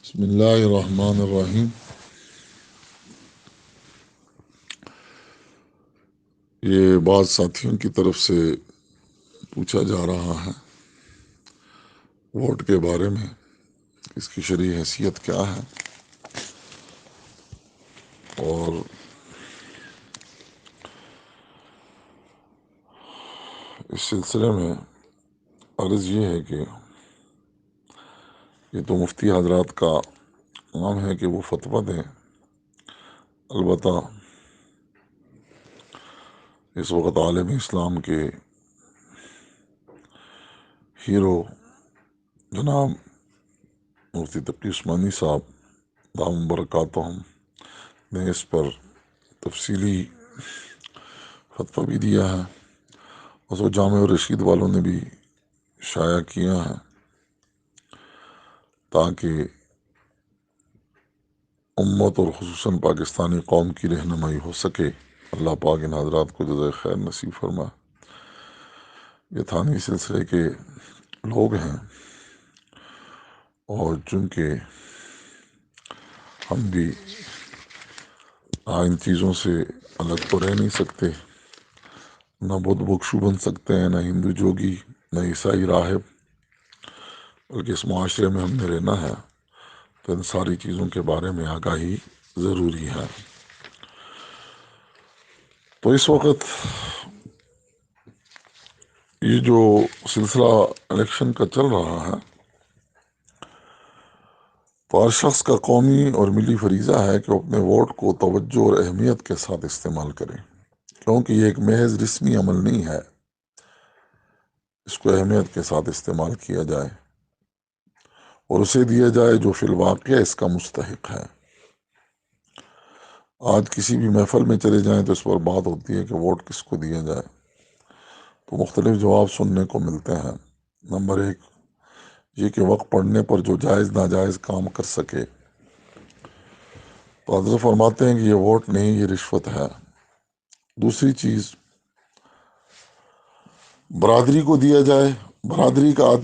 بسم اللہ الرحمن الرحیم۔ یہ بعض ساتھیوں کی طرف سے پوچھا جا رہا ہے ووٹ کے بارے میں، اس کی شرعی حیثیت کیا ہے، اور اس سلسلے میں عرض یہ ہے کہ یہ تو مفتی حضرات کا کام ہے کہ وہ فتویٰ دیں۔ البتہ اس وقت عالم اسلام کے ہیرو جناب مفتی تقی عثمانی صاحب دام برکاتہم نے اس پر تفصیلی فتویٰ بھی دیا ہے، اور وہ جامع رشید والوں نے بھی شائع کیا ہے، تاکہ امت اور خصوصاً پاکستانی قوم کی رہنمائی ہو سکے۔ اللہ پاک ان حضرات کو جزائے خیر نصیب فرمائے۔ یہ تھانوی سلسلے کے لوگ ہیں، اور چونکہ ہم بھی ان چیزوں سے الگ تو رہ نہیں سکتے، نہ بدھ بھکشو بن سکتے ہیں، نہ ہندو جوگی، نہ عیسائی راہب، بلکہ اس معاشرے میں ہم نے رہنا ہے، تو ان ساری چیزوں کے بارے میں آگاہی ضروری ہے۔ تو اس وقت یہ جو سلسلہ الیکشن کا چل رہا ہے، تو ہر شخص کا قومی اور ملی فریضہ ہے کہ وہ اپنے ووٹ کو توجہ اور اہمیت کے ساتھ استعمال کرے، کیونکہ یہ ایک محض رسمی عمل نہیں ہے، اس کو اہمیت کے ساتھ استعمال کیا جائے اور اسے دیا جائے جو فی الواقع اس کا مستحق ہے۔ آج کسی بھی محفل میں چلے جائیں تو اس پر بات ہوتی ہے کہ ووٹ کس کو دیا جائے، تو مختلف جواب سننے کو ملتے ہیں۔ نمبر ایک یہ کہ وقت پڑنے پر جو جائز ناجائز کام کر سکے، تو حضرت فرماتے ہیں کہ یہ ووٹ نہیں، یہ رشوت ہے۔ دوسری چیز برادری کو دیا جائے، برادری کا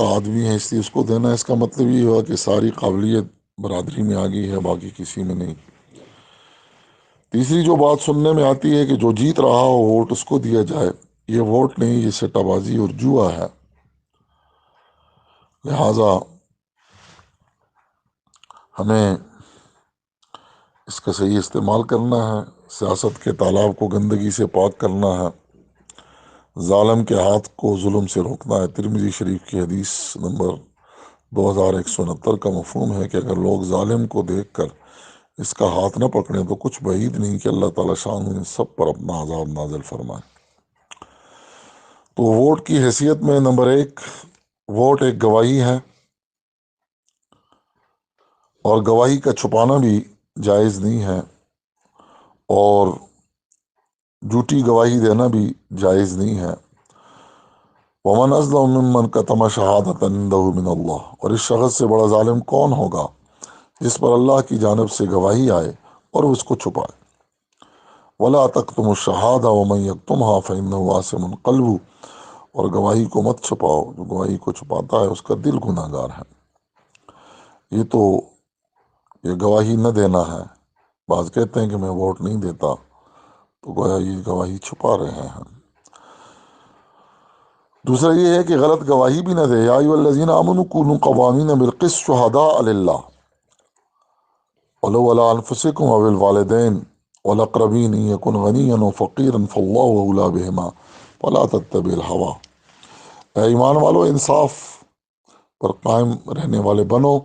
آدمی ہے اس لیے اس کو دینا، اس کا مطلب یہ ہوا کہ ساری قابلیت برادری میں آ گئی ہے، باقی کسی میں نہیں۔ تیسری جو بات سننے میں آتی ہے کہ جو جیت رہا ہو ووٹ اس کو دیا جائے، یہ ووٹ نہیں، یہ سٹہ بازی اور جوا ہے، لہٰذا ہمیں اس کا صحیح استعمال کرنا ہے، سیاست کے تالاب کو گندگی سے پاک کرنا ہے، ظالم کے ہاتھ کو ظلم سے روکنا ہے۔ ترمذی شریف کی حدیث نمبر 2169 کا مفہوم ہے کہ اگر لوگ ظالم کو دیکھ کر اس کا ہاتھ نہ پکڑیں تو کچھ بعید نہیں کہ اللہ تعالیٰ شان ان سب پر اپنا عذاب نازل فرمائے۔ تو ووٹ کی حیثیت میں نمبر ایک، ووٹ ایک گواہی ہے، اور گواہی کا چھپانا بھی جائز نہیں ہے، اور جھوٹی گواہی دینا بھی جائز نہیں ہے۔ ومن اظلم ممن کتم شہادۃ عنده من اللہ، اور اس شخص سے بڑا ظالم کون ہوگا جس پر اللہ کی جانب سے گواہی آئے اور اس کو چھپائے۔ ولا تکتموا الشہادۃ ومن یکتمها فانہ آثم قلبہ، اور گواہی کو مت چھپاؤ، جو گواہی کو چھپاتا ہے اس کا دل گناہ گار ہے۔ یہ گواہی نہ دینا ہے۔ بعض کہتے ہیں کہ میں ووٹ نہیں دیتا، تو گویا یہ گواہی چھپا رہے ہیں۔ دوسرا یہ ہے کہ غلط گواہی بھی نہ دے۔ یا ایھا الذین آمنوا کونوا قوامین بالقسط شہداء للہ ولو علی انفسکم او الوالدین والاقربین ان یکن غنیا او فقیرا فاللہ اولی بہما فلا تتبعوا الہوی۔ اے ایمان والو، انصاف پر قائم رہنے والے بنو،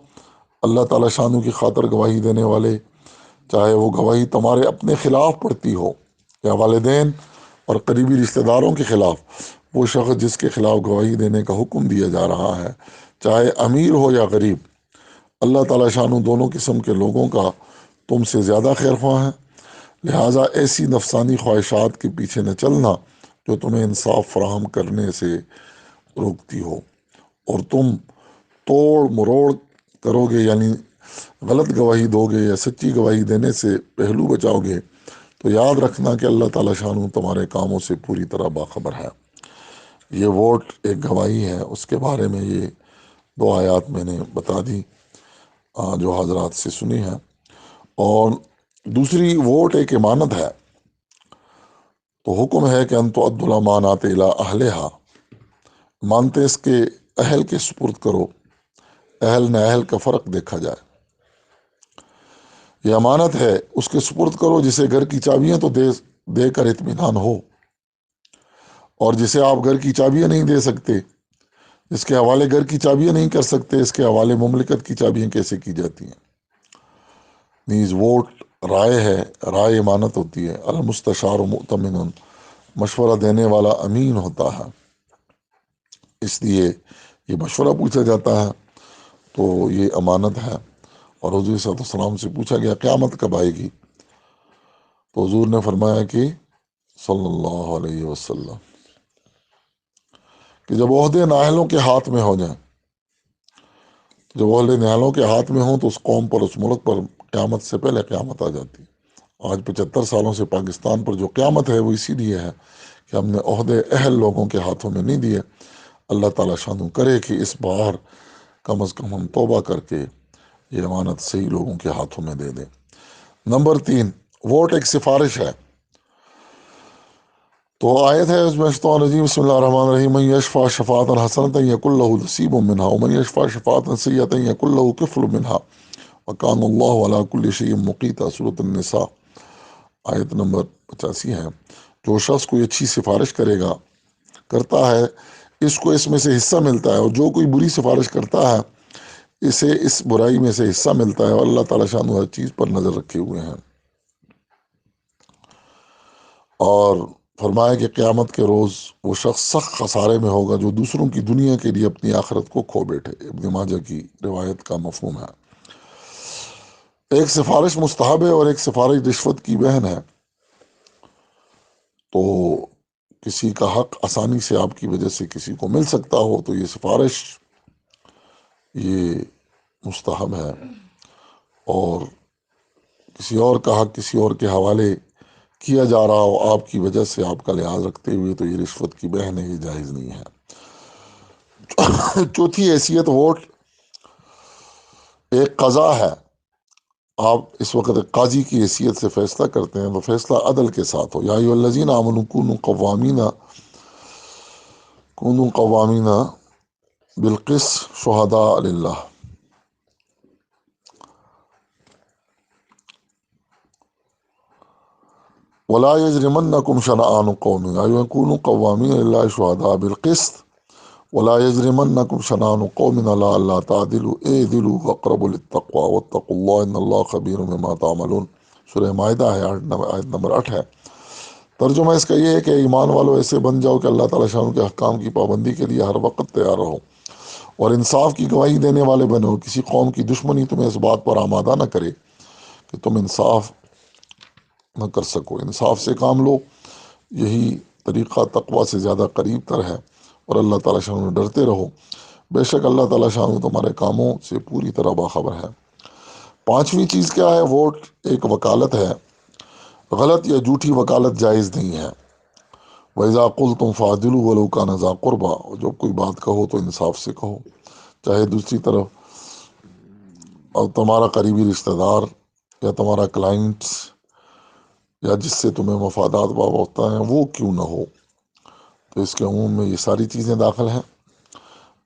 اللہ تعالیٰ شانوں کی خاطر گواہی دینے والے، چاہے وہ گواہی تمہارے اپنے خلاف پڑتی ہو یا والدین اور قریبی رشتہ داروں کے خلاف۔ وہ شخص جس کے خلاف گواہی دینے کا حکم دیا جا رہا ہے، چاہے امیر ہو یا غریب، اللہ تعالیٰ شانوں دونوں قسم کے لوگوں کا تم سے زیادہ خیر خواہ ہے، لہٰذا ایسی نفسانی خواہشات کے پیچھے نہ چلنا جو تمہیں انصاف فراہم کرنے سے روکتی ہو، اور تم توڑ مروڑ کرو گے، یعنی غلط گواہی دو گے یا سچی گواہی دینے سے پہلو بچاؤ گے، تو یاد رکھنا کہ اللہ تعالیٰ شانوں تمہارے کاموں سے پوری طرح باخبر ہے۔ یہ ووٹ ایک گواہی ہے، اس کے بارے میں یہ دو آیات میں نے بتا دی۔ جو حضرات سے سنی ہے. اور دوسری ووٹ ایک امانت ہے، تو حکم ہے کہ انتو عد الامانات الی اہلہا، مانتے اس کے اہل کے سپرد کرو. اہل نہ اہل کا فرق دیکھا جائے. یہ امانت ہے، اس کے سپرد کرو. جسے گھر کی چابیاں تو دے کر اطمینان ہو، اور جسے آپ گھر کی چابیاں نہیں دے سکتے، اس کے حوالے گھر کی چابیاں نہیں کر سکتے، اس کے حوالے مملکت کی چابیاں کیسے کی جاتی ہیں. نیز ووٹ رائے ہے، رائے امانت ہوتی ہے. المستشار مؤتمن، مشورہ دینے والا امین ہوتا ہے، اس لیے یہ مشورہ پوچھا جاتا ہے، تو یہ امانت ہے. اور حضور صلی اللہ علیہ وسلم سے پوچھا گیا قیامت کب آئے گی، تو حضور نے فرمایا کہ صلی اللہ علیہ وسلم کہ جب عہدے نااہلوں کے ہاتھ میں ہو جائیں، جب عہدے نااہلوں کے ہاتھ میں ہوں، تو اس قوم پر، اس ملک پر قیامت سے پہلے قیامت آ جاتی. آج 75 سالوں سے پاکستان پر جو قیامت ہے وہ اسی لیے ہے کہ ہم نے عہدے اہل لوگوں کے ہاتھوں میں نہیں دیے. اللہ تعالیٰ شان کرے کہ اس بار کم از کم ہم توبہ کر کے یہ امانت صحیح لوگوں کے ہاتھوں میں دے دیں. نمبر 3، ووٹ ایک سفارش ہے. تو آیت ہے اس میں شیطان الرجیم، بسم اللہ الرحمن الرحیم، من یشفع شفاعۃ حسنۃ یکن لہ نصیب منہا ومن یشفع شفاعۃ سیئۃ یکن لہ کفل منہا وکان اللہ علی کل شیء مقیتا. سورۃ النساء آیت نمبر 85 ہے. جو شخص کوئی اچھی سفارش کرتا ہے، اس کو اس میں سے حصہ ملتا ہے، اور جو کوئی بری سفارش کرتا ہے اسے اس برائی میں سے حصہ ملتا ہے. اور اللہ تعالیٰ شان ہر چیز پر نظر رکھے ہوئے ہیں. اور فرمایا کہ قیامت کے روز وہ شخص سخت خسارے میں ہوگا جو دوسروں کی دنیا کے لیے اپنی آخرت کو کھو بیٹھے. ابن ماجہ کی روایت کا مفہوم ہے. ایک سفارش مستحب ہے اور ایک سفارش رشوت کی بہن ہے. تو کسی کا حق آسانی سے آپ کی وجہ سے کسی کو مل سکتا ہو، تو یہ سفارش یہ مستحب ہے. اور کسی اور کا حق کسی اور کے حوالے کیا جا رہا ہو آپ کی وجہ سے، آپ کا لحاظ رکھتے ہوئے، تو یہ رشوت کی بہن ہے، یہ جائز نہیں ہے. چوتھی حیثیت ووٹ ایک قضا ہے. آپ اس وقت ایک قاضی کی حیثیت سے فیصلہ کرتے ہیں، تو فیصلہ عدل کے ساتھ ہو. یا ایھا الذین آمنوا کونوا قوامین بالقسط شہداء للہ. ولا یجرمنکم شنآن قوم ان کونوا قوامین للہ شہداء بالقسط ولا یجرمنکم شنآن قوم علی الا تعدلوا اعدلوا اقرب للتقوی واتقوا اللہ ان اللہ خبیر بما تعملون. سورہ مائدہ ہے، آیت نمبر 8 ہے. ترجمہ اس کا یہ ہے کہ ایمان والو ایسے بن جاؤ کہ اللہ تعالیٰ شان کے احکام کی پابندی کے لیے ہر وقت تیار رہو، اور انصاف کی گواہی دینے والے بنو. کسی قوم کی دشمنی تمہیں اس بات پر آمادہ نہ کرے کہ تم انصاف نہ کر سکو. انصاف سے کام لو، یہی طریقہ تقوی سے زیادہ قریب تر ہے. اور اللہ تعالیٰ شان ڈرتے رہو، بے شک اللہ تعالیٰ شان تمہارے کاموں سے پوری طرح باخبر ہے. پانچویں چیز کیا ہے؟ ووٹ ایک وکالت ہے. غلط یا جھوٹی وکالت جائز نہیں ہے. وَإِذَا قُلْتُمْ فَعْدِلُوا وَلَوْ كَانَ ذَا قُرْبَىٰ. اور جب کوئی بات کہو تو انصاف سے کہو، چاہے دوسری طرف اور تمہارا قریبی رشتہ دار یا تمہارا کلائنٹس یا جس سے تمہیں مفادات وابستہ ہیں وہ کیوں نہ ہو. تو اس کے عموم میں یہ ساری چیزیں داخل ہیں.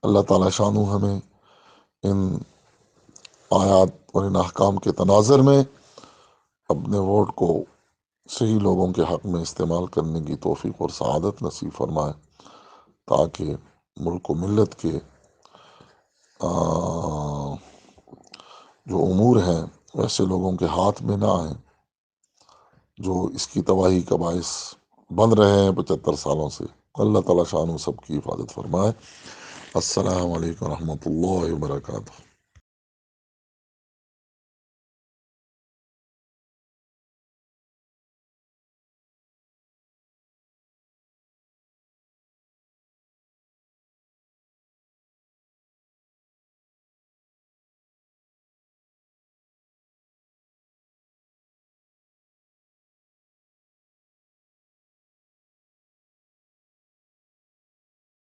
اللہ تعالیٰ شانو ہمیں ان آیات اور ان احکام کے تناظر میں اپنے ووٹ کو صحیح لوگوں کے حق میں استعمال کرنے کی توفیق اور سعادت نصیب فرمائے، تاکہ ملک و ملت کے جو امور ہیں ویسے لوگوں کے ہاتھ میں نہ آئیں جو اس کی تباہی کا باعث بن رہے ہیں 75 سالوں سے. اللہ تعالیٰ شان سب کی حفاظت فرمائے. السلام علیکم ورحمۃ اللہ وبرکاتہ.